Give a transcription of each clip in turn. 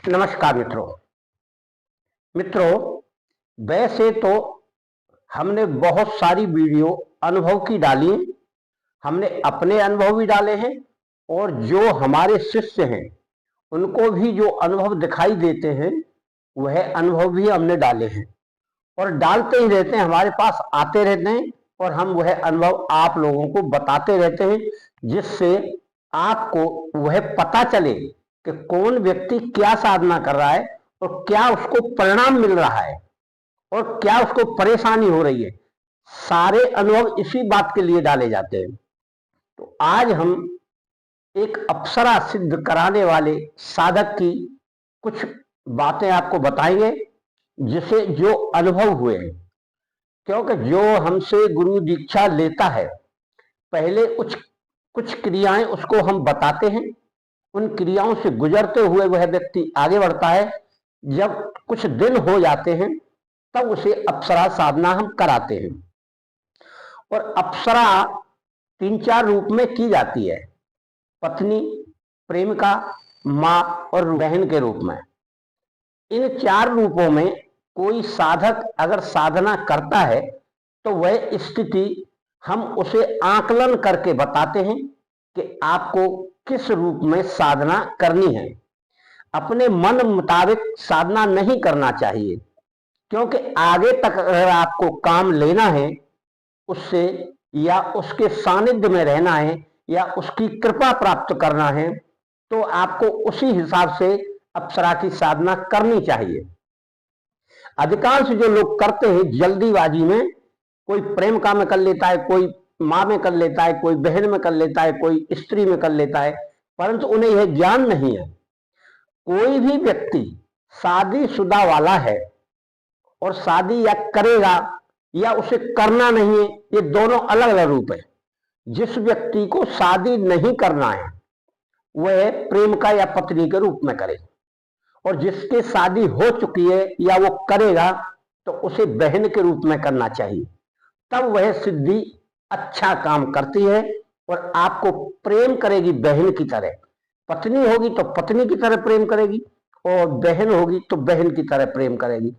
नमस्कार मित्रों, वैसे तो हमने बहुत सारी वीडियो अनुभव की डाली। हमने अपने अनुभव भी डाले हैं और जो हमारे शिष्य हैं उनको भी जो अनुभव दिखाई देते हैं वह अनुभव भी हमने डाले हैं और डालते ही रहते हैं, हमारे पास आते रहते हैं और हम वह अनुभव आप लोगों को बताते रहते हैं, जिससे आपको वह पता चले कि कौन व्यक्ति क्या साधना कर रहा है और क्या उसको परिणाम मिल रहा है और क्या उसको परेशानी हो रही है। सारे अनुभव इसी बात के लिए डाले जाते हैं। तो आज हम एक अप्सरा सिद्ध कराने वाले साधक की कुछ बातें आपको बताएंगे, जिसे जो अनुभव हुए हैं। क्योंकि जो हमसे गुरु दीक्षा लेता है, पहले कुछ क्रियाएं उसको हम बताते हैं, उन क्रियाओं से गुजरते हुए वह व्यक्ति आगे बढ़ता है। जब कुछ दिन हो जाते हैं तब उसे अप्सरा साधना हम कराते हैं। और अप्सरा 3-4 रूप में की जाती है: पत्नी, प्रेमिका, मां और बहन के रूप में। इन 4 रूपों में कोई साधक अगर साधना करता है तो वह स्थिति हम उसे आकलन करके बताते हैं कि आपको किस रूप में साधना करनी है। अपने मन मुताबिक साधना नहीं करना चाहिए, क्योंकि आगे तक अगर आपको काम लेना है उससे, या उसके सानिध्य में रहना है, या उसकी कृपा प्राप्त करना है, तो आपको उसी हिसाब से अप्सरा की साधना करनी चाहिए। अधिकांश जो लोग करते हैं जल्दीबाजी में, कोई प्रेम का में कर लेता है, कोई मां में कर लेता है, कोई बहन में कर लेता है, कोई स्त्री में कर लेता है, परंतु उन्हें यह ज्ञान नहीं है। कोई भी व्यक्ति शादीशुदा वाला है और शादी या करेगा या उसे करना नहीं है, ये दोनों अलग अलग रूप है। जिस व्यक्ति को शादी नहीं करना है वह प्रेम का या पत्नी के रूप में करे, और जिसके शादी हो चुकी है या वो करेगा तो उसे बहन के रूप में करना चाहिए। तब वह सिद्धि अच्छा काम करती है और आपको प्रेम करेगी बहन की तरह। पत्नी होगी तो पत्नी की तरह प्रेम करेगी और बहन होगी तो बहन की तरह प्रेम करेगी।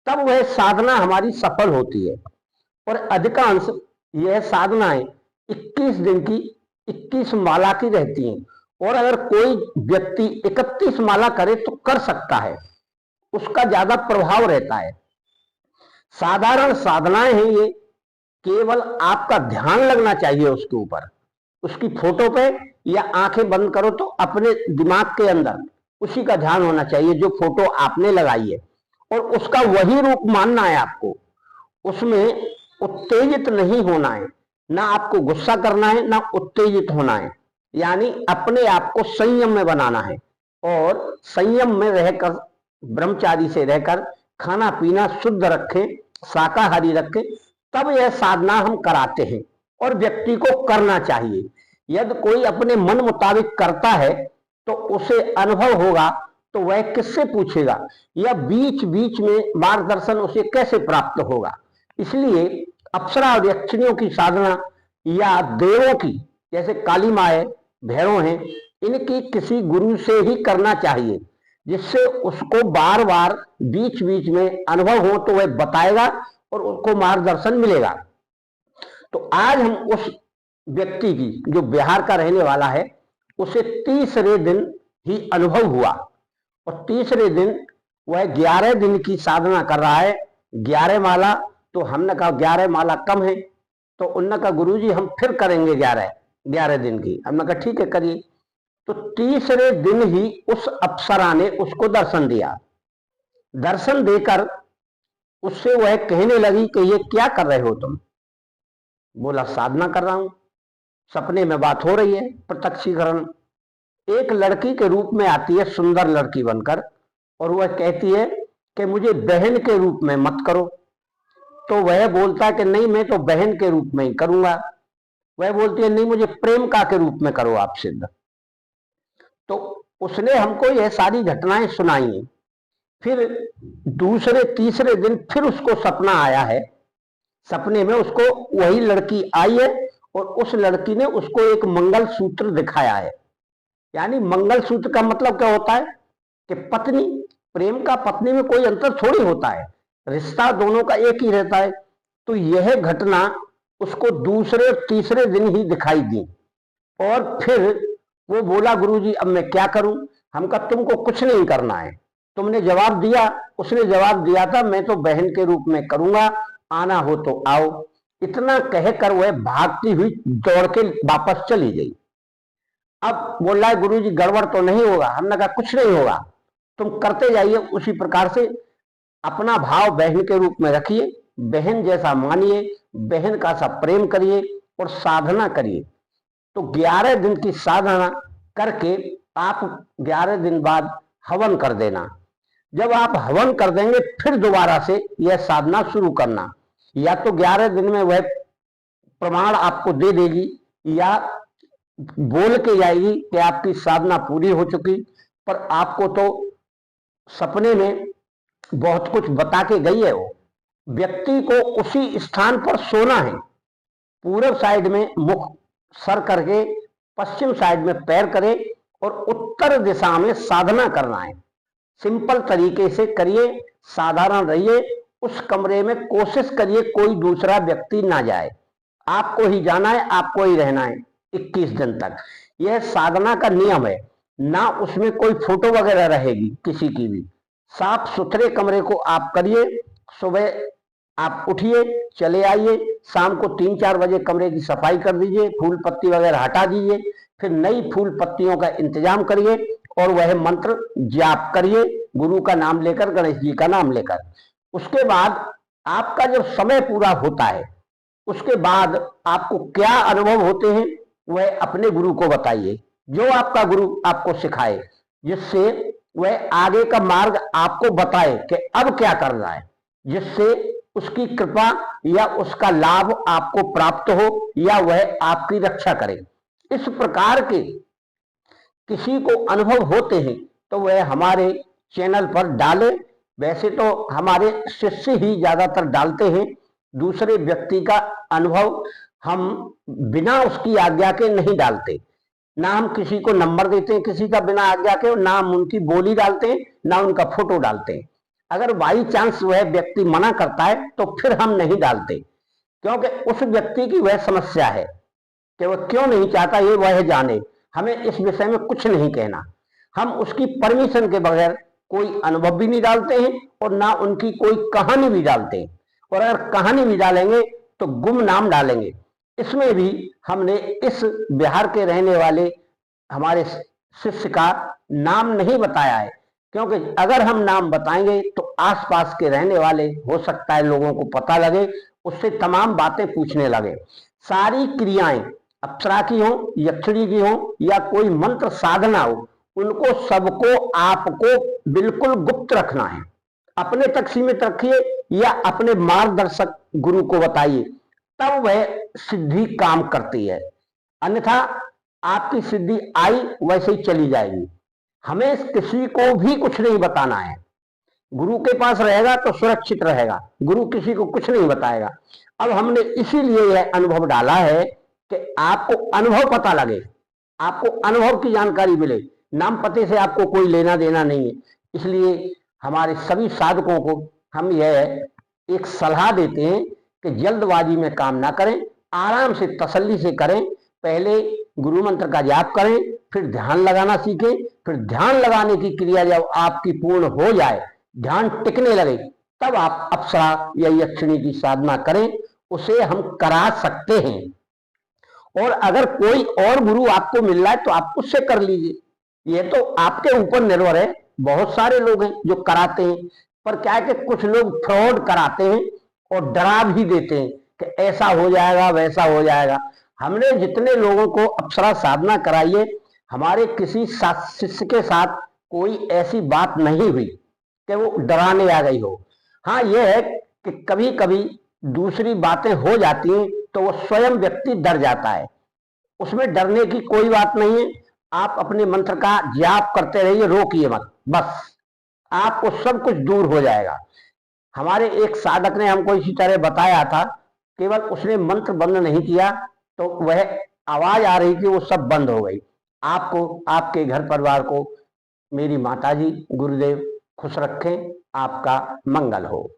तब वह साधना हमारी सफल होती है। और अधिकांश यह साधनाएं 21 दिन की 21 माला की रहती हैं, और अगर कोई व्यक्ति 31 माला करे तो कर सकता है, उसका ज्यादा प्रभाव रहता है। साधारण साधनाएं हैं ये, केवल आपका ध्यान लगना चाहिए उसके ऊपर। उसकी फोटो पे या आंखें बंद करो तो अपने दिमाग के अंदर उसी का ध्यान होना चाहिए जो फोटो आपने लगाई है, और उसका वही रूप मानना है आपको। उसमें उत्तेजित नहीं होना है, ना आपको गुस्सा करना है, ना उत्तेजित होना है। यानी अपने आप को संयम में बनाना है, और संयम में रहकर, ब्रह्मचारी से रहकर खाना पीना शुद्ध रखें, शाकाहारी रखें। तब यह साधना हम कराते हैं और व्यक्ति को करना चाहिए। यदि कोई अपने मन मुताबिक करता है तो उसे अनुभव होगा तो वह किससे पूछेगा, या बीच बीच में मार्गदर्शन उसे कैसे प्राप्त होगा। इसलिए अप्सरा और यक्षिणियों की साधना या देवों की, जैसे काली माँ है, भैरव हैं, इनकी किसी गुरु से ही करना चाहिए, जिससे उसको बार बार बीच बीच में अनुभव हो तो वह बताएगा और उसको मार्गदर्शन मिलेगा। तो आज हम उस व्यक्ति की, जो बिहार का रहने वाला है, उसे तीसरे दिन ही अनुभव हुआ, और तीसरे दिन वह 11 दिन की साधना कर रहा है। 11 माला, तो हमने कहा 11 माला कम है, तो उन्होंने कहा गुरुजी हम फिर करेंगे 11 दिन की। हमने कहा ठीक है करिए। तो तीसरे दिन ही उस अप्सरा ने उसको दर्शन दिया। दर्शन देकर उससे वह कहने लगी कि ये क्या कर रहे हो तुम? बोला साधना कर रहा हूं। सपने में बात हो रही है, प्रत्यक्षीकरण। एक लड़की के रूप में आती है, सुंदर लड़की बनकर, और वह कहती है कि मुझे बहन के रूप में मत करो। तो वह बोलता है कि नहीं, मैं तो बहन के रूप में ही करूंगा। वह बोलती है नहीं, मुझे प्रेमिका के रूप में करो आप सिद्ध। तो उसने हमको यह सारी घटनाएं सुनाई। फिर दूसरे तीसरे दिन फिर उसको सपना आया है। सपने में उसको वही लड़की आई है, और उस लड़की ने उसको एक मंगल सूत्र दिखाया है। यानी मंगल सूत्र का मतलब क्या होता है कि पत्नी, प्रेम का पत्नी में कोई अंतर थोड़ी होता है, रिश्ता दोनों का एक ही रहता है। तो यह घटना उसको दूसरे और तीसरे दिन ही दिखाई दी और फिर वो बोला, गुरुजी अब मैं क्या करूं? हम कहा तुमको कुछ नहीं करना है, तुमने जवाब दिया, उसने जवाब दिया था मैं तो बहन के रूप में करूंगा, आना हो तो आओ। इतना कहकर वह भागती हुई दौड़ के वापस चली गई। अब बोल रहा है गुरुजी गड़बड़ तो नहीं होगा? हमने कहा कुछ नहीं होगा, तुम करते जाइए उसी प्रकार से, अपना भाव बहन के रूप में रखिए, बहन जैसा मानिए, बहन का सा प्रेम करिए और साधना करिए। तो 11 दिन की साधना करके आप 11 दिन बाद हवन कर देना। जब आप हवन कर देंगे फिर दोबारा से यह साधना शुरू करना। या तो 11 दिन में वह प्रमाण आपको दे देगी या बोल के जाएगी कि आपकी साधना पूरी हो चुकी, पर आपको तो सपने में बहुत कुछ बता के गई है। वो व्यक्ति को उसी स्थान पर सोना है, पूर्व साइड में मुख सर करके, पश्चिम साइड में पैर करे और उत्तर दिशा में साधना करना है। सिंपल तरीके से करिए, साधारण रहिए, उस कमरे में कोशिश करिए कोई दूसरा व्यक्ति ना जाए, आपको ही जाना है, आपको ही रहना है 21 दिन तक। यह साधना का नियम है, ना उसमें कोई फोटो वगैरह रहेगी किसी की भी। साफ सुथरे कमरे को आप करिए, सुबह आप उठिए चले आइए, शाम को 3-4 बजे कमरे की सफाई कर दीजिए, फूल पत्ती वगैरह हटा दीजिए, फिर नई फूल पत्तियों का इंतजाम करिए और वह मंत्र जाप करिए गुरु का नाम लेकर, गणेश जी का नाम लेकर। उसके बाद आपका जब समय पूरा होता है, उसके बाद आपको क्या अनुभव होते हैं वह अपने गुरु को बताइए, जो आपका गुरु आपको सिखाए, जिससे वह आगे का मार्ग आपको बताए कि अब क्या करना है, जिससे उसकी कृपा या उसका लाभ आपको प्राप्त हो या वह आपकी रक्षा करे। इस प्रकार के किसी को अनुभव होते हैं तो वह हमारे चैनल पर डाले। वैसे तो हमारे शिष्य ही ज्यादातर डालते हैं, दूसरे व्यक्ति का अनुभव हम बिना उसकी आज्ञा के नहीं डालते। ना हम किसी को नंबर देते हैं किसी का बिना आज्ञा के, ना हम उनकी बोली डालते हैं, ना उनका फोटो डालते हैं। अगर बाई चांस वह व्यक्ति मना करता है तो फिर हम नहीं डालते, क्योंकि उस व्यक्ति की वह समस्या है कि वह क्यों नहीं चाहता ये वह जाने। हमें इस विषय में कुछ नहीं कहना, हम उसकी परमिशन के बगैर कोई अनुभव भी नहीं डालते हैं और ना उनकी कोई कहानी भी डालते हैं। और अगर कहानी भी डालेंगे तो गुमनाम डालेंगे। इसमें भी हमने इस बिहार के रहने वाले हमारे शिष्य का नाम नहीं बताया है, क्योंकि अगर हम नाम बताएंगे तो आसपास के रहने वाले हो सकता है लोगों को पता लगे, उससे तमाम बातें पूछने लगे। सारी क्रियाएं अप्सरा की हो, यक्षिणी की हो या कोई मंत्र साधना हो, उनको सबको आपको बिल्कुल गुप्त रखना है। अपने तक सीमित रखिए या अपने मार्गदर्शक गुरु को बताइए, तब वह सिद्धि काम करती है। अन्यथा आपकी सिद्धि आई वैसे ही चली जाएगी। हमें किसी को भी कुछ नहीं बताना है, गुरु के पास रहेगा तो सुरक्षित रहेगा, गुरु किसी को कुछ नहीं बताएगा। अब हमने इसीलिए यह अनुभव डाला है कि आपको अनुभव पता लगे, आपको अनुभव की जानकारी मिले, नाम पते से आपको कोई लेना देना नहीं है। इसलिए हमारे सभी साधकों को हम यह एक सलाह देते हैं कि जल्दबाजी में काम ना करें, आराम से तसल्ली से करें। पहले गुरु मंत्र का जाप करें, फिर ध्यान लगाना सीखें, फिर ध्यान लगाने की क्रिया जब आपकी पूर्ण हो जाए, ध्यान टिकने लगे, तब आप अप्सरा या यक्षिणी की साधना करें, उसे हम करा सकते हैं। और अगर कोई और गुरु आपको मिल रहा है तो आप उससे कर लीजिए, यह तो आपके ऊपर निर्भर है। बहुत सारे लोग हैं जो कराते हैं, पर क्या है कि कुछ लोग फ्रॉड कराते हैं और डरा भी देते हैं कि ऐसा हो जाएगा वैसा हो जाएगा। हमने जितने लोगों को अप्सरा साधना कराई है, हमारे किसी शिष्य के साथ कोई ऐसी बात नहीं हुई कि वो डराने आ गई हो। हाँ, यह है कि कभी कभी दूसरी बातें हो जाती हैं तो वो स्वयं व्यक्ति डर जाता है, उसमें डरने की कोई बात नहीं है। आप अपने मंत्र का जाप करते रहिए, रोकिए मत, बस आपको सब कुछ दूर हो जाएगा। हमारे एक साधक ने हमको इसी तरह बताया था, केवल उसने मंत्र बंद नहीं किया तो वह आवाज आ रही थी वो सब बंद हो गई। आपको, आपके घर परिवार को मेरी माताजी गुरुदेव खुश रखें, आपका मंगल हो।